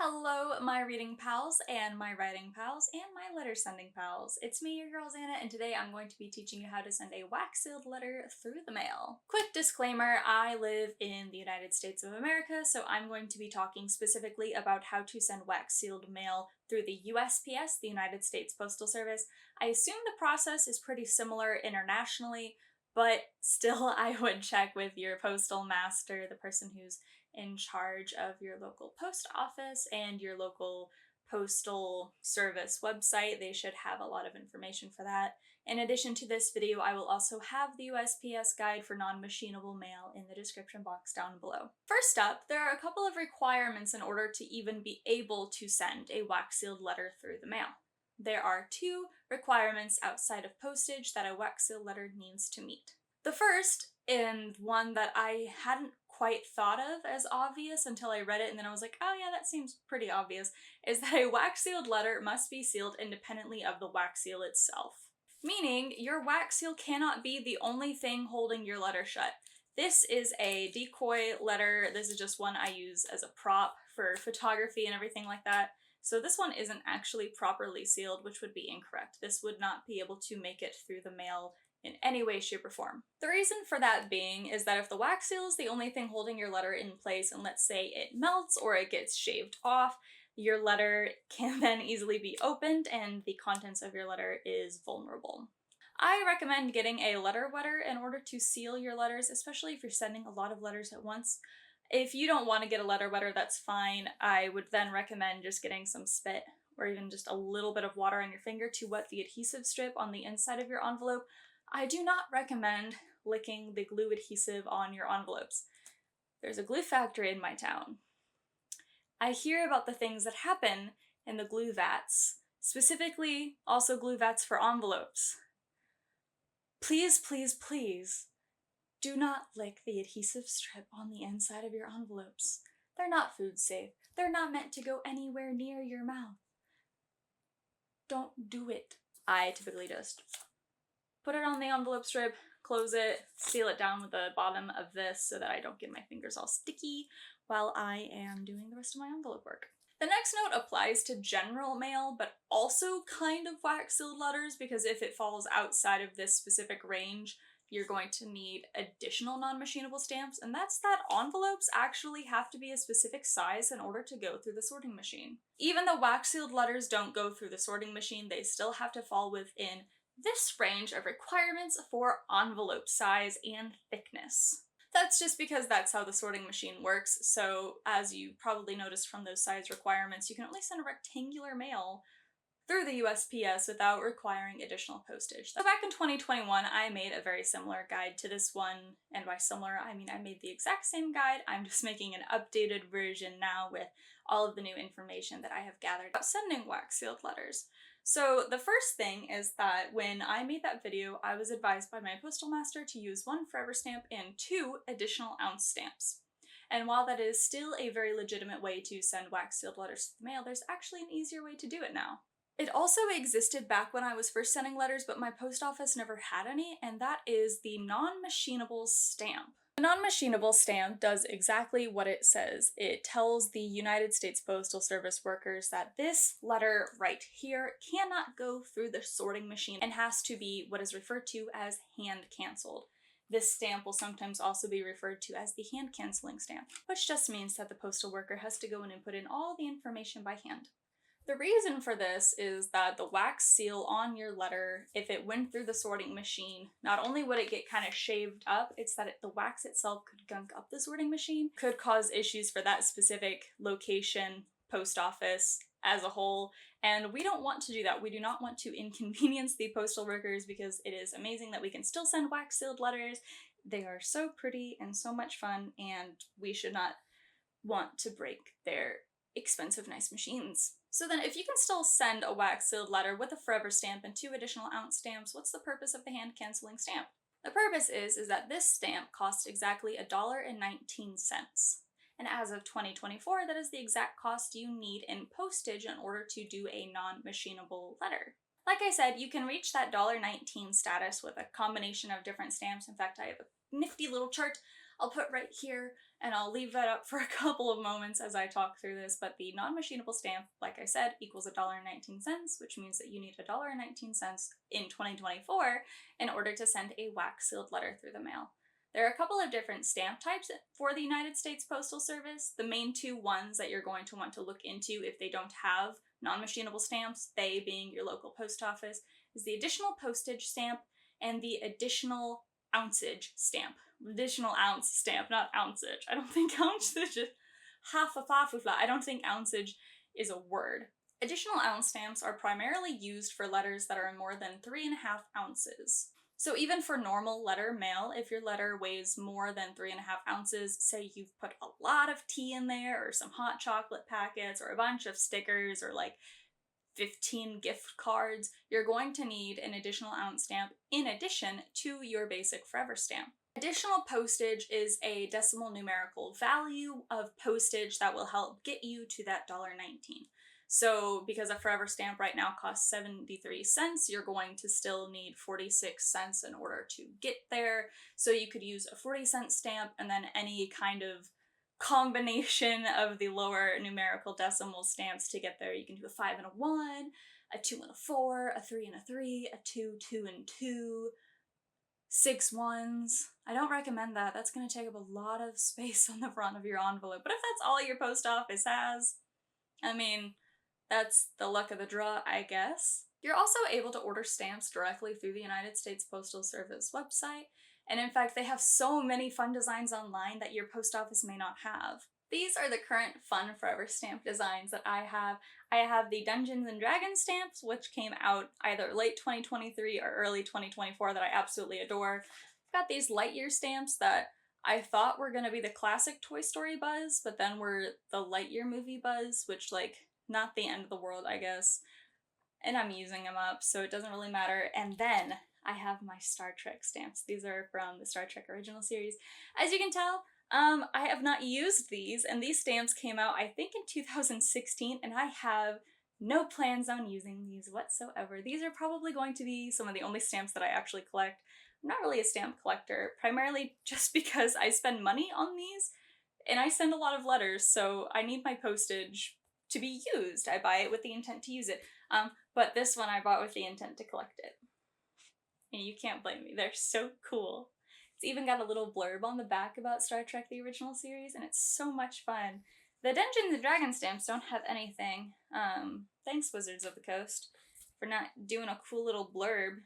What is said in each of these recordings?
Hello, my reading pals and my writing pals and my letter sending pals. It's me, your girl Xana, and today I'm going to be teaching you how to send a wax-sealed letter through the mail. Quick disclaimer, I live in the United States of America, so I'm going to be talking specifically about how to send wax-sealed mail through the USPS, the United States Postal Service. I assume the process is pretty similar internationally, but still I would check with your postal master, the person who's in charge of your local post office and your local postal service website. They should have a lot of information for that. In addition to this video, I will also have the USPS guide for non-machinable mail in the description box down below. First up, there are a couple of requirements in order to even be able to send a wax-sealed letter through the mail. There are two requirements outside of postage that a wax-sealed letter needs to meet. The first, and one that I hadn't quite thought of as obvious until I read it, and then I was like, oh yeah, that seems pretty obvious, is that a wax-sealed letter must be sealed independently of the wax seal itself. Meaning, your wax seal cannot be the only thing holding your letter shut. This is a decoy letter. This is just one I use as a prop for photography and everything like that. So this one isn't actually properly sealed, which would be incorrect. This would not be able to make it through the mail in any way, shape, or form. The reason for that being is that if the wax seal is the only thing holding your letter in place, and let's say it melts or it gets shaved off, your letter can then easily be opened and the contents of your letter is vulnerable. I recommend getting a letter wetter in order to seal your letters, especially if you're sending a lot of letters at once. If you don't want to get a letter wetter, that's fine. I would then recommend just getting some spit or even just a little bit of water on your finger to wet the adhesive strip on the inside of your envelope. I do not recommend licking the glue adhesive on your envelopes. There's a glue factory in my town. I hear about the things that happen in the glue vats, specifically also glue vats for envelopes. Please, please, please, do not lick the adhesive strip on the inside of your envelopes. They're not food safe. They're not meant to go anywhere near your mouth. Don't do it. I typically just put it on the envelope strip, close it, seal it down with the bottom of this so that I don't get my fingers all sticky while I am doing the rest of my envelope work. The next note applies to general mail, but also kind of wax-sealed letters, because if it falls outside of this specific range, you're going to need additional non-machinable stamps, and that's that envelopes actually have to be a specific size in order to go through the sorting machine. Even though wax-sealed letters don't go through the sorting machine, they still have to fall within this range of requirements for envelope size and thickness. That's just because that's how the sorting machine works, so as you probably noticed from those size requirements, you can only send rectangular mail through the USPS without requiring additional postage. So back in 2021, I made a very similar guide to this one, and by similar, I mean I made the exact same guide, I'm just making an updated version now with all of the new information that I have gathered about sending wax-sealed letters. So the first thing is that when I made that video, I was advised by my postal master to use 1 forever stamp and 2 additional ounce stamps. And while that is still a very legitimate way to send wax-sealed letters to the mail, there's actually an easier way to do it now. It also existed back when I was first sending letters, but my post office never had any, and that is the non-machinable stamp. The non-machinable stamp does exactly what it says. It tells the United States Postal Service workers that this letter right here cannot go through the sorting machine and has to be what is referred to as hand-cancelled. This stamp will sometimes also be referred to as the hand-canceling stamp, which just means that the postal worker has to go in and put in all the information by hand. The reason for this is that the wax seal on your letter, if it went through the sorting machine, not only would it get kind of shaved up, it's that the wax itself could gunk up the sorting machine, could cause issues for that specific location, post office as a whole, and we don't want to do that. We do not want to inconvenience the postal workers because it is amazing that we can still send wax sealed letters. They are so pretty and so much fun, and we should not want to break their expensive, nice machines. So then if you can still send a wax-sealed letter with a forever stamp and 2 additional ounce stamps, what's the purpose of the hand-canceling stamp? The purpose is that this stamp costs exactly $1.19. And as of 2024, that is the exact cost you need in postage in order to do a non-machinable letter. Like I said, you can reach that $1.19 status with a combination of different stamps. In fact, I have a nifty little chart I'll put right here, and I'll leave that up for a couple of moments as I talk through this, but the non-machinable stamp, like I said, equals $1.19, which means that you need $1.19 in 2024 in order to send a wax-sealed letter through the mail. There are a couple of different stamp types for the United States Postal Service. The main two ones that you're going to want to look into if they don't have non-machinable stamps, they being your local post office, is the additional postage stamp and the additional ounceage stamp. Additional ounce stamp, not ounceage. I don't think ounceage is I don't think ounceage is a word. Additional ounce stamps are primarily used for letters that are more than 3.5 ounces. So even for normal letter mail, if your letter weighs more than 3.5 ounces, say you've put a lot of tea in there, or some hot chocolate packets, or a bunch of stickers, or like 15 gift cards, you're going to need an additional ounce stamp in addition to your basic forever stamp. Additional postage is a decimal numerical value of postage that will help get you to that $1.19. So because a forever stamp right now costs 73 cents, you're going to still need 46 cents in order to get there. So you could use a 40-cent stamp and then any kind of combination of the lower numerical decimal stamps to get there. You can do a 5 and a 1, a 2 and a 4, a 3 and a 3, a 2, 2 and 2, 6 ones. I don't recommend that. That's going to take up a lot of space on the front of your envelope. But if that's all your post office has, I mean, that's the luck of the draw, I guess. You're also able to order stamps directly through the United States Postal Service website, and in fact, they have so many fun designs online that your post office may not have. These are the current fun forever stamp designs that I have. I have the Dungeons and Dragons stamps, which came out either late 2023 or early 2024 that I absolutely adore. I've got these Lightyear stamps that I thought were gonna be the classic Toy Story buzz, but then were the Lightyear movie buzz, which, like, not the end of the world, I guess. And I'm using them up, so it doesn't really matter. And then I have my Star Trek stamps. These are from the Star Trek original series. As you can tell, I have not used these, and these stamps came out, I think, in 2016, and I have no plans on using these whatsoever. These are probably going to be some of the only stamps that I actually collect. I'm not really a stamp collector, primarily just because I spend money on these, and I send a lot of letters, so I need my postage to be used. I buy it with the intent to use it. But this one I bought with the intent to collect it. And you can't blame me. They're so cool. It's even got a little blurb on the back about Star Trek the original series, and it's so much fun. The Dungeons and Dragons stamps don't have anything. Thanks, Wizards of the Coast, for not doing a cool little blurb.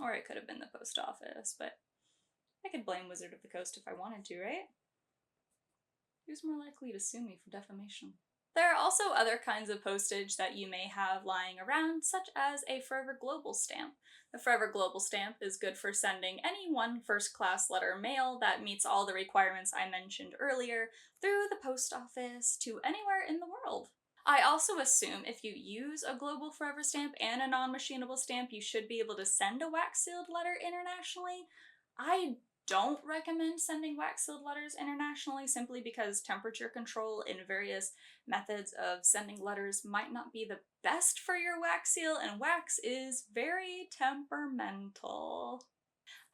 Or it could have been the post office, but I could blame Wizard of the Coast if I wanted to, right? Who's more likely to sue me for defamation? There are also other kinds of postage that you may have lying around, such as a Forever Global stamp. The Forever Global stamp is good for sending any one first-class letter mail that meets all the requirements I mentioned earlier through the post office to anywhere in the world. I also assume if you use a Global Forever stamp and a non-machinable stamp, you should be able to send a wax-sealed letter internationally. I don't recommend sending wax-sealed letters internationally simply because temperature control in various methods of sending letters might not be the best for your wax seal, and wax is very temperamental.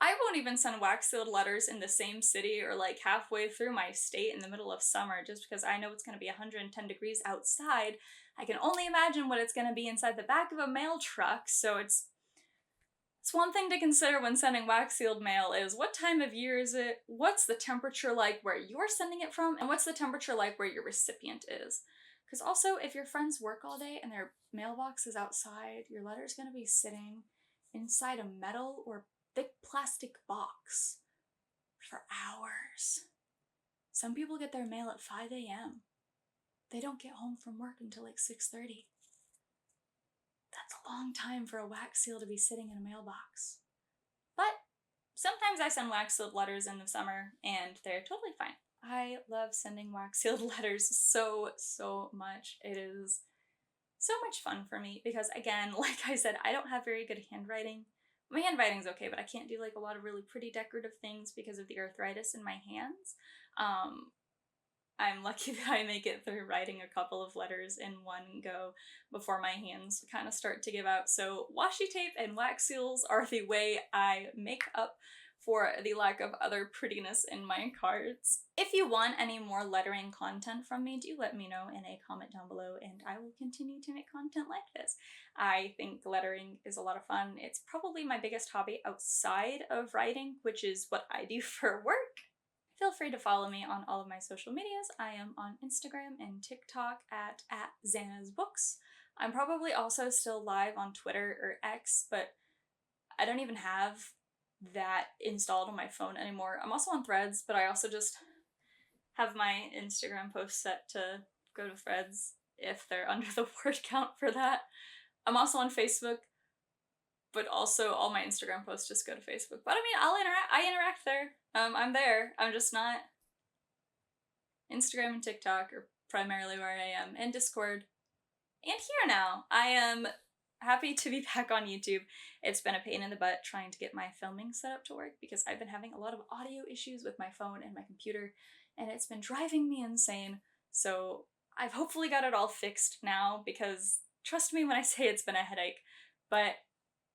I won't even send wax-sealed letters in the same city or like halfway through my state in the middle of summer just because I know it's going to be 110 degrees outside. I can only imagine what it's going to be inside the back of a mail truck, so it's one thing to consider when sending wax-sealed mail is what time of year is it, what's the temperature like where you're sending it from, and what's the temperature like where your recipient is. Because also, if your friends work all day and their mailbox is outside, your letter's going to be sitting inside a metal or thick plastic box for hours. Some people get their mail at 5 a.m. They don't get home from work until like 6:30. That's a long time for a wax seal to be sitting in a mailbox. But sometimes I send wax-sealed letters in the summer, and they're totally fine. I love sending wax-sealed letters so much. It is so much fun for me because, again, like I said, I don't have very good handwriting. My handwriting's okay, but I can't do like a lot of really pretty decorative things because of the arthritis in my hands. I'm lucky that I make it through writing a couple of letters in one go before my hands kind of start to give out. So washi tape and wax seals are the way I make up for the lack of other prettiness in my cards. If you want any more lettering content from me, do let me know in a comment down below and I will continue to make content like this. I think lettering is a lot of fun. It's probably my biggest hobby outside of writing, which is what I do for work. Feel free to follow me on all of my social medias. I am on Instagram and TikTok at XannasBooks. I'm probably also still live on Twitter or X, but I don't even have that installed on my phone anymore. I'm also on Threads, but I also just have my Instagram posts set to go to Threads if they're under the word count for that. I'm also on Facebook, but also all my Instagram posts just go to Facebook. But I mean, I interact there. I'm there. I'm just not. Instagram and TikTok are primarily where I am, and Discord. And here now. I am happy to be back on YouTube. It's been a pain in the butt trying to get my filming set up to work because I've been having a lot of audio issues with my phone and my computer, and it's been driving me insane. So I've hopefully got it all fixed now because trust me when I say it's been a headache. But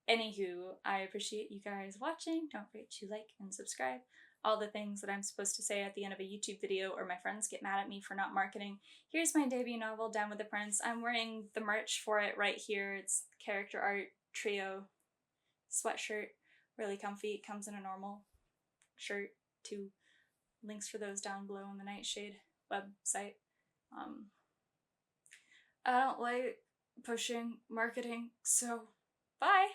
anywho, I appreciate you guys watching. Don't forget to like and subscribe. All the things that I'm supposed to say at the end of a YouTube video or my friends get mad at me for not marketing. Here's my debut novel, Down with the Prince. I'm wearing the merch for it right here. It's character art trio sweatshirt. Really comfy. It comes in a normal shirt too. Links for those down below on the Nightshade website. I don't like pushing marketing, so bye!